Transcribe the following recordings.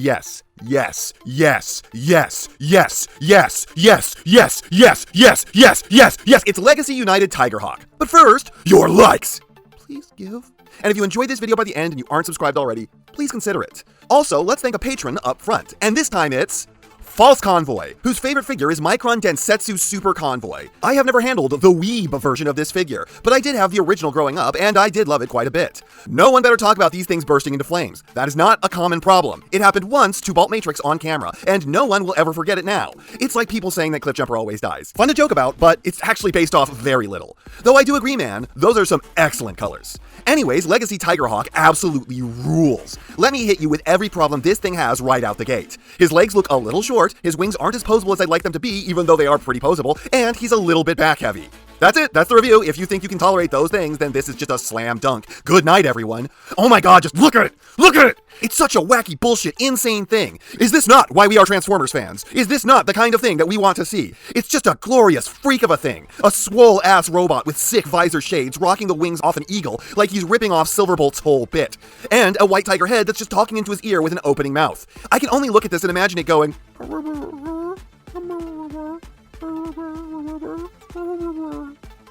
Yes, yes, yes, yes, yes, yes, yes, yes, yes, yes, yes, yes, yes, it's Legacy United Tigerhawk. But first, your likes! Please give. And if you enjoyed this video by the end and you aren't subscribed already, please consider it. Also, let's thank a patron up front, and this time it's False Convoy, whose favorite figure is Micron Densetsu Super Convoy. I have never handled the weeb version of this figure, but I did have the original growing up, and I did love it quite a bit. No one better talk about these things bursting into flames. That is not a common problem. It happened once to Bolt Matrix on camera, and no one will ever forget it now. It's like people saying that Cliffjumper always dies. Fun to joke about, but it's actually based off very little. Though I do agree, man, those are some excellent colors. Anyways, Legacy Tigerhawk absolutely rules. Let me hit you with every problem this thing has right out the gate. His legs look a little short, his wings aren't as posable as I'd like them to be, even though they are pretty posable, and he's a little bit back heavy. That's it, that's the review. If you think you can tolerate those things, then this is just a slam dunk. Good night, everyone. Oh my god, just look at it! Look at it! It's such a wacky, bullshit, insane thing. Is this not why we are Transformers fans? Is this not the kind of thing that we want to see? It's just a glorious freak of a thing. A swole-ass robot with sick visor shades rocking the wings off an eagle like he's ripping off Silverbolt's whole bit. And a white tiger head that's just talking into his ear with an opening mouth. I can only look at this and imagine it going...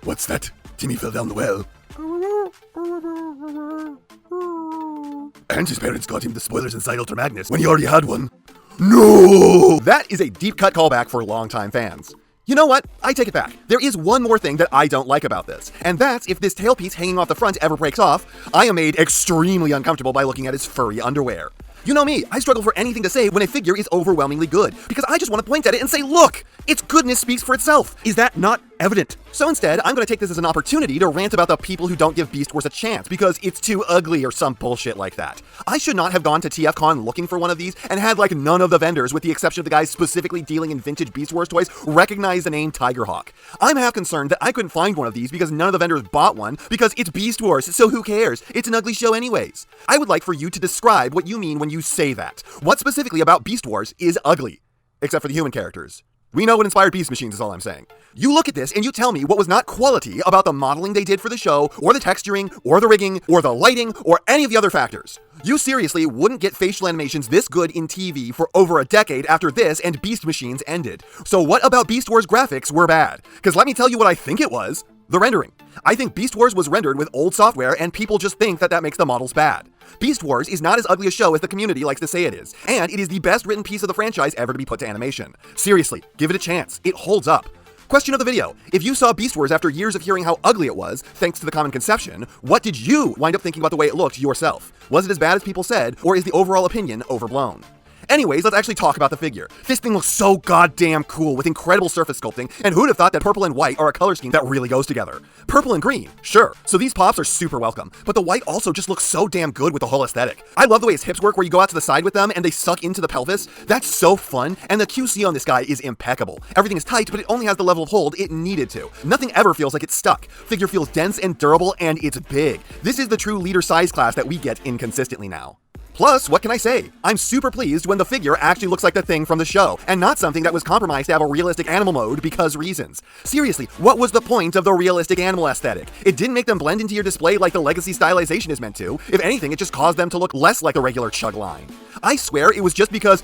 What's that? Timmy fell down the well. And his parents got him the spoilers inside Ultra Magnus when he already had one. No! That is a deep cut callback for longtime fans. You know what? I take it back. There is one more thing that I don't like about this, and that's if this tailpiece hanging off the front ever breaks off, I am made extremely uncomfortable by looking at his furry underwear. You know me, I struggle for anything to say when a figure is overwhelmingly good, because I just want to point at it and say, look, its goodness speaks for itself. Is that not evident? So instead, I'm going to take this as an opportunity to rant about the people who don't give Beast Wars a chance because it's too ugly or some bullshit like that. I should not have gone to TFCon looking for one of these and had like none of the vendors, with the exception of the guys specifically dealing in vintage Beast Wars toys, recognize the name Tigerhawk. I'm half concerned that I couldn't find one of these because none of the vendors bought one because it's Beast Wars, so who cares? It's an ugly show anyways. I would like for you to describe what you mean when you say that. What specifically about Beast Wars is ugly? Except for the human characters. We know what inspired Beast Machines is all I'm saying. You look at this and you tell me what was not quality about the modeling they did for the show, or the texturing, or the rigging, or the lighting, or any of the other factors. You seriously wouldn't get facial animations this good in TV for over a decade after this and Beast Machines ended. So what about Beast Wars graphics were bad? Because let me tell you what I think it was. The rendering. I think Beast Wars was rendered with old software and people just think that makes the models bad. Beast Wars is not as ugly a show as the community likes to say it is, and it is the best written piece of the franchise ever to be put to animation. Seriously, give it a chance. It holds up. Question of the video. If you saw Beast Wars after years of hearing how ugly it was, thanks to the common conception, what did you wind up thinking about the way it looked yourself? Was it as bad as people said, or is the overall opinion overblown? Anyways, let's actually talk about the figure. This thing looks so goddamn cool with incredible surface sculpting, and who'd have thought that purple and white are a color scheme that really goes together? Purple and green, sure, so these pops are super welcome, but the white also just looks so damn good with the whole aesthetic. I love the way his hips work where you go out to the side with them and they suck into the pelvis. That's so fun, and the QC on this guy is impeccable. Everything is tight, but it only has the level of hold it needed to. Nothing ever feels like it's stuck. Figure feels dense and durable, and it's big. This is the true leader size class that we get inconsistently now. Plus, what can I say? I'm super pleased when the figure actually looks like the thing from the show, and not something that was compromised to have a realistic animal mode because reasons. Seriously, what was the point of the realistic animal aesthetic? It didn't make them blend into your display like the Legacy stylization is meant to. If anything, it just caused them to look less like a regular chug line. I swear it was just because,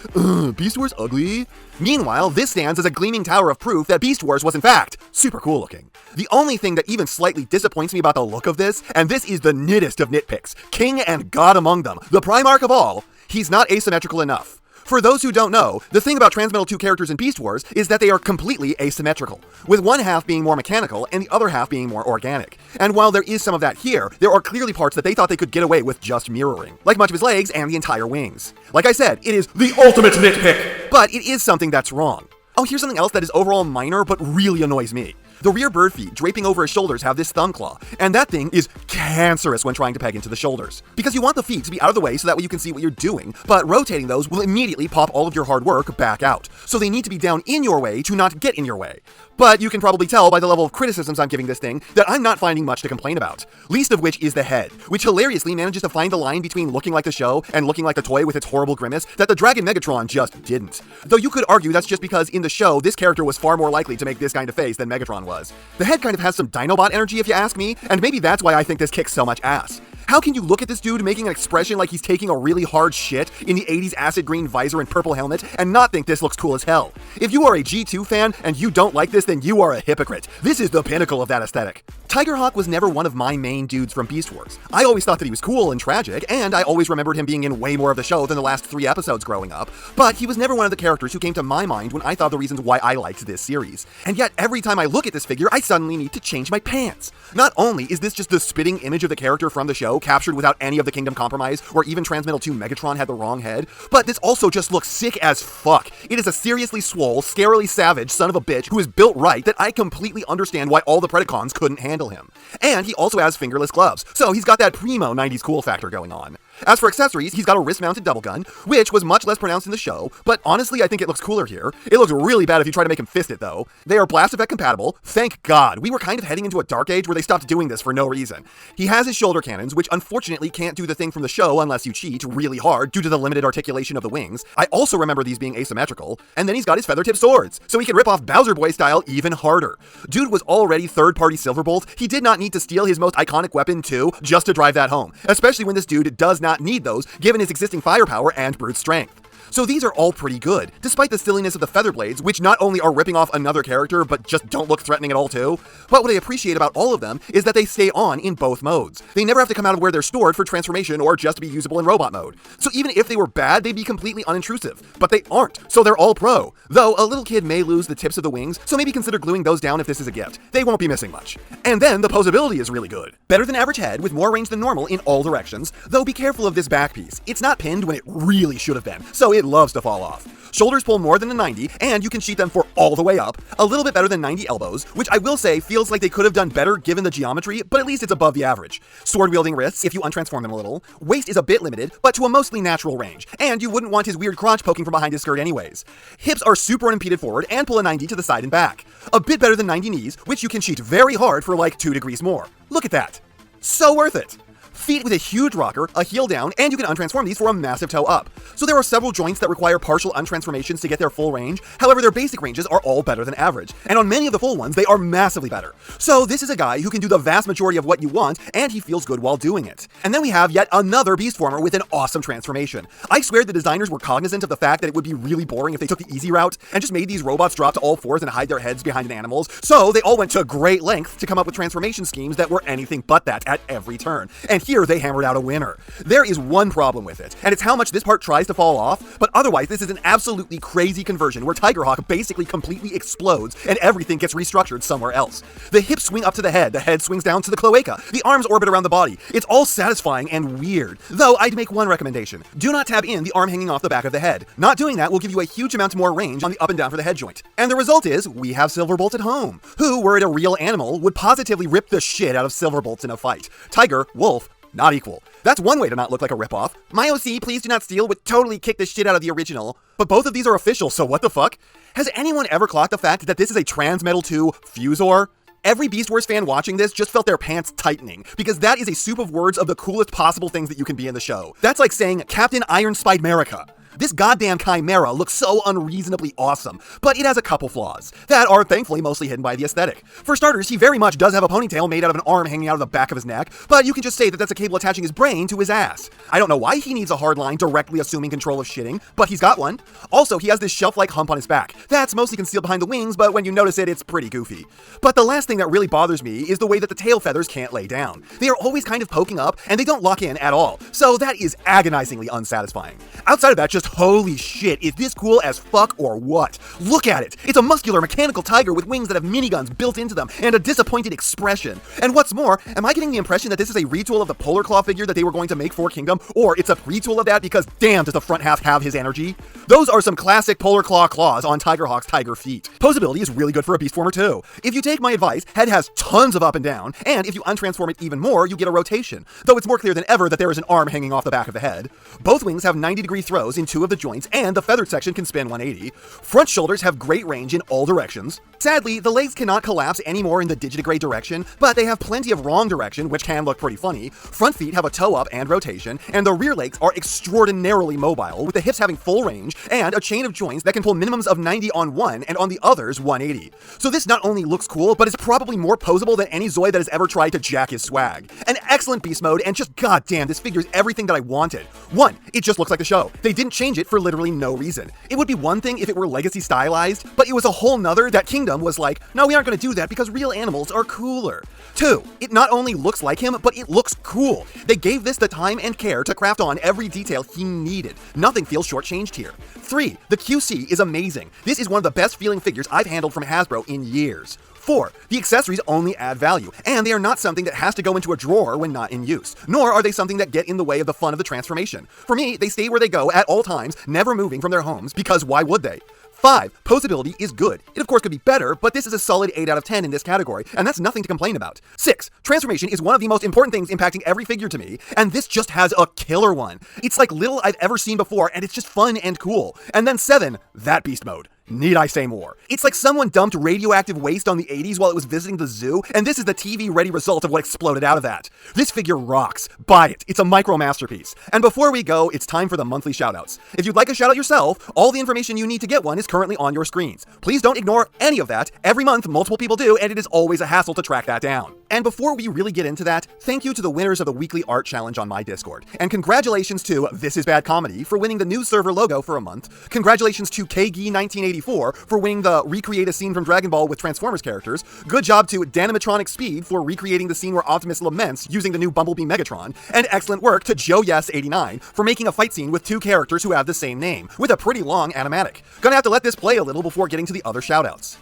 Beast Wars ugly? Meanwhile, this stands as a gleaming tower of proof that Beast Wars was in fact super cool looking. The only thing that even slightly disappoints me about the look of this, and this is the nittest of nitpicks, king and god among them, the Primarch of all, he's not asymmetrical enough. For those who don't know, the thing about Transmetal 2 characters in Beast Wars is that they are completely asymmetrical, with one half being more mechanical and the other half being more organic. And while there is some of that here, there are clearly parts that they thought they could get away with just mirroring, like much of his legs and the entire wings. Like I said, it is the ultimate nitpick, but it is something that's wrong. Oh, here's something else that is overall minor but really annoys me. The rear bird feet draping over his shoulders have this thumb claw, and that thing is cancerous when trying to peg into the shoulders. Because you want the feet to be out of the way so that way you can see what you're doing, but rotating those will immediately pop all of your hard work back out. So they need to be down in your way to not get in your way. But you can probably tell by the level of criticisms I'm giving this thing that I'm not finding much to complain about. Least of which is the head, which hilariously manages to find the line between looking like the show and looking like the toy with its horrible grimace that the Dragon Megatron just didn't. Though you could argue that's just because in the show, this character was far more likely to make this kind of face than Megatron was. The head kind of has some Dinobot energy if you ask me, and maybe that's why I think this kicks so much ass. How can you look at this dude making an expression like he's taking a really hard shit in the 80s acid green visor and purple helmet and not think this looks cool as hell? If you are a G2 fan and you don't like this, then you are a hypocrite. This is the pinnacle of that aesthetic. Tigerhawk was never one of my main dudes from Beast Wars. I always thought that he was cool and tragic, and I always remembered him being in way more of the show than the last 3 episodes growing up, but he was never one of the characters who came to my mind when I thought of the reasons why I liked this series. And yet, every time I look at this figure, I suddenly need to change my pants. Not only is this just the spitting image of the character from the show, captured without any of the Kingdom compromise, or even Transmetal 2 Megatron had the wrong head, but this also just looks sick as fuck. It is a seriously swole, scarily savage son of a bitch who is built right that I completely understand why all the Predacons couldn't handle him. And he also has fingerless gloves, so he's got that primo 90s cool factor going on. As for accessories, he's got a wrist-mounted double gun, which was much less pronounced in the show, but honestly I think it looks cooler here. It looks really bad if you try to make him fist it though. They are blast effect compatible, thank God. We were kind of heading into a dark age where they stopped doing this for no reason. He has his shoulder cannons, which unfortunately can't do the thing from the show unless you cheat really hard due to the limited articulation of the wings. I also remember these being asymmetrical, and then he's got his feather-tipped swords, so he can rip off Bowser Boy style even harder. Dude was already third-party Silverbolt, he did not need to steal his most iconic weapon too, just to drive that home, especially when this dude does not need those, given his existing firepower and brute strength. So these are all pretty good, despite the silliness of the feather blades, which not only are ripping off another character, but just don't look threatening at all too. But what I appreciate about all of them is that they stay on in both modes. They never have to come out of where they're stored for transformation or just to be usable in robot mode. So even if they were bad, they'd be completely unintrusive. But they aren't, so they're all pro. Though a little kid may lose the tips of the wings, so maybe consider gluing those down if this is a gift. They won't be missing much. And then the posability is really good. Better than average head with more range than normal in all directions, though be careful of this back piece. It's not pinned when it really should have been, so it loves to fall off. Shoulders pull more than a 90, and you can sheet them for all the way up. A little bit better than 90 elbows, which I will say feels like they could have done better given the geometry, but at least it's above the average. Sword-wielding wrists, if you untransform them a little. Waist is a bit limited, but to a mostly natural range, and you wouldn't want his weird crotch poking from behind his skirt anyways. Hips are super unimpeded forward and pull a 90 to the side and back. A bit better than 90 knees, which you can sheet very hard for like 2 degrees more. Look at that. So worth it. Feet with a huge rocker, a heel down, and you can untransform these for a massive toe up. So there are several joints that require partial untransformations to get their full range, however their basic ranges are all better than average, and on many of the full ones they are massively better. So this is a guy who can do the vast majority of what you want, and he feels good while doing it. And then we have yet another Beastformer with an awesome transformation. I swear the designers were cognizant of the fact that it would be really boring if they took the easy route, and just made these robots drop to all fours and hide their heads behind an animals, so they all went to great lengths to come up with transformation schemes that were anything but that at every turn. And here they hammered out a winner. There is one problem with it, and it's how much this part tries to fall off, but otherwise this is an absolutely crazy conversion where Tigerhawk basically completely explodes and everything gets restructured somewhere else. The hips swing up to the head swings down to the cloaca, the arms orbit around the body. It's all satisfying and weird, though I'd make one recommendation. Do not tab in the arm hanging off the back of the head. Not doing that will give you a huge amount more range on the up and down for the head joint. And the result is, we have Silverbolt at home, who, were it a real animal, would positively rip the shit out of Silverbolts in a fight. Tiger, wolf, not equal. That's one way to not look like a ripoff. My OC, Please Do Not Steal would totally kick the shit out of the original. But both of these are official, so what the fuck? Has anyone ever clocked the fact that this is a Transmetal 2 Fusor? Every Beast Wars fan watching this just felt their pants tightening, because that is a soup of words of the coolest possible things that you can be in the show. That's like saying Captain Iron Spide America. This goddamn chimera looks so unreasonably awesome, but it has a couple flaws that are thankfully mostly hidden by the aesthetic. For starters, he very much does have a ponytail made out of an arm hanging out of the back of his neck, but you can just say that that's a cable attaching his brain to his ass. I don't know why he needs a hard line directly assuming control of shitting, but he's got one. Also, he has this shelf-like hump on his back. That's mostly concealed behind the wings, but when you notice it, it's pretty goofy. But the last thing that really bothers me is the way that the tail feathers can't lay down. They are always kind of poking up, and they don't lock in at all, so that is agonizingly unsatisfying. Outside of that, just holy shit, is this cool as fuck or what? Look at it! It's a muscular mechanical tiger with wings that have miniguns built into them and a disappointed expression. And what's more, am I getting the impression that this is a retool of the Polar Claw figure that they were going to make for Kingdom, or it's a retool of that because damn does the front half have his energy? Those are some classic Polar Claw claws on Tigerhawk's tiger feet. Posability is really good for a Beastformer too. If you take my advice, head has tons of up and down, and if you untransform it even more, you get a rotation, though it's more clear than ever that there is an arm hanging off the back of the head. Both wings have 90-degree throws in 2 of the joints, and the feathered section can spin 180. Front shoulders have great range in all directions. Sadly, the legs cannot collapse anymore in the digitigrade direction, but they have plenty of wrong direction, which can look pretty funny. Front feet have a toe up and rotation, and the rear legs are extraordinarily mobile, with the hips having full range, and a chain of joints that can pull minimums of 90 on one, and on the others 180. So this not only looks cool, but is probably more posable than any Zoid that has ever tried to jack his swag. An excellent beast mode, and just goddamn, this figure's everything that I wanted. 1. It just looks like the show. They didn't change it for literally no reason. It would be one thing if it were legacy stylized, but it was a whole nother that Kingdom was like, no, we aren't going to do that because real animals are cooler. 2. It not only looks like him, but it looks cool. They gave this the time and care to craft on every detail he needed. Nothing feels shortchanged here. 3. The QC is amazing. This is one of the best feeling figures I've handled from Hasbro in years. 4. The accessories only add value, and they are not something that has to go into a drawer when not in use, nor are they something that get in the way of the fun of the transformation. For me, they stay where they go at all times, never moving from their homes, because why would they? 5. Posability is good. It of course could be better, but this is a solid 8 out of 10 in this category, and that's nothing to complain about. 6. Transformation is one of the most important things impacting every figure to me, and this just has a killer one. It's like little I've ever seen before, and it's just fun and cool. And then 7. That beast mode. Need I say more? It's like someone dumped radioactive waste on the 80s while it was visiting the zoo, and this is the TV-ready result of what exploded out of that. This figure rocks. Buy it. It's a micro masterpiece. And before we go, it's time for the monthly shoutouts. If you'd like a shoutout yourself, all the information you need to get one is currently on your screens. Please don't ignore any of that. Every month, multiple people do, and it is always a hassle to track that down. And before we really get into that, thank you to the winners of the weekly art challenge on my Discord. And congratulations to This Is Bad Comedy for winning the news server logo for a month. Congratulations to Keej for winning the recreate a scene from Dragon Ball with Transformers characters. Good job to Danimatronic Speed for recreating the scene where Optimus laments using the new Bumblebee Megatron. And excellent work to Joeschmoe for making a fight scene with 2 characters who have the same name, with a pretty long animatic. Gonna have to let this play a little before getting to the other shoutouts.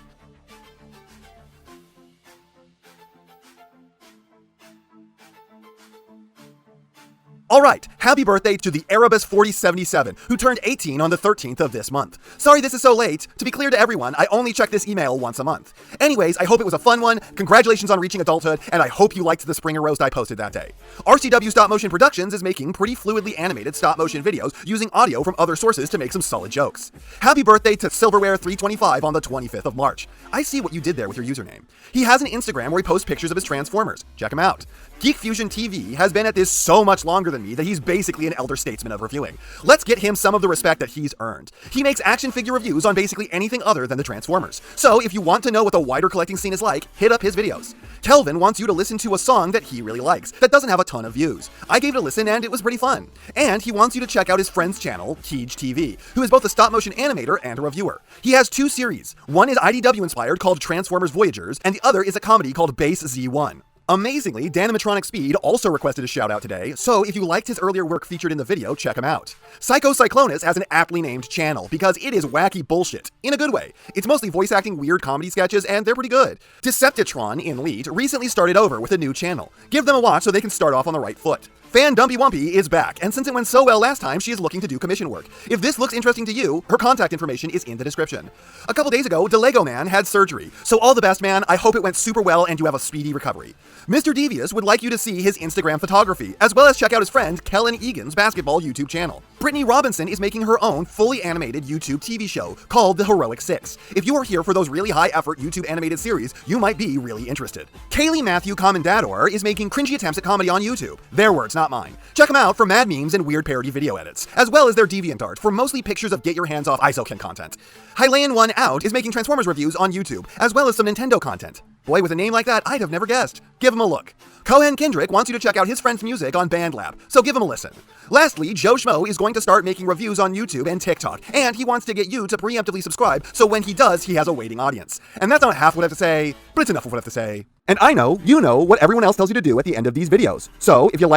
Alright, happy birthday to the Erebus4077, who turned 18 on the 13th of this month. Sorry this is so late. To be clear to everyone, I only check this email once a month. Anyways, I hope it was a fun one, congratulations on reaching adulthood, and I hope you liked the Springer roast I posted that day. RCW Stop Motion Productions is making pretty fluidly animated stop motion videos using audio from other sources to make some solid jokes. Happy birthday to Silverware325 on the 25th of March. I see what you did there with your username. He has an Instagram where he posts pictures of his Transformers. Check him out. Geek Fusion TV has been at this so much longer than me that he's basically an elder statesman of reviewing. Let's get him some of the respect that he's earned. He makes action figure reviews on basically anything other than the Transformers. So if you want to know what the wider collecting scene is like, hit up his videos. Kelvin wants you to listen to a song that he really likes, that doesn't have a ton of views. I gave it a listen and it was pretty fun. And he wants you to check out his friend's channel, Keej TV, who is both a stop motion animator and a reviewer. He has 2 series. One is IDW inspired called Transformers Voyagers, and the other is a comedy called Base Z1. Amazingly, Danimatronic Speed also requested a shout out today, so if you liked his earlier work featured in the video, check him out. Cyclonus has an aptly named channel because it is wacky bullshit, in a good way. It's mostly voice acting weird comedy sketches, and they're pretty good. Deceptitron in Lead recently started over with a new channel. Give them a watch so they can start off on the right foot. Fandumpywumpy is back, and since it went so well last time, she is looking to do commission work. If this looks interesting to you, her contact information is in the description. A couple days ago, DeLego Man had surgery, so all the best, man. I hope it went super well and you have a speedy recovery. Mr. Devious would like you to see his Instagram photography, as well as check out his friend Kellen Egan's basketball YouTube channel. Brittany Robinson is making her own fully animated YouTube TV show called The Heroic Six. If you are here for those really high-effort YouTube animated series, you might be really interested. Kayle Mathew Comendador is making cringy attempts at comedy on YouTube. Their words, not mine. Check them out for mad memes and weird parody video edits, as well as their DeviantArt for mostly pictures of get your hands off Isokin content. Hylian 1 Out is making Transformers reviews on YouTube, as well as some Nintendo content. Boy, with a name like that, I'd have never guessed. Give him a look. Cohen Kendrick wants you to check out his friend's music on BandLab, so give him a listen. Lastly, Joeschmoe is going to start making reviews on YouTube and TikTok, and he wants to get you to preemptively subscribe, so when he does, he has a waiting audience. And that's not half what I have to say, but it's enough of what I have to say. And I know, you know, what everyone else tells you to do at the end of these videos. So, if you like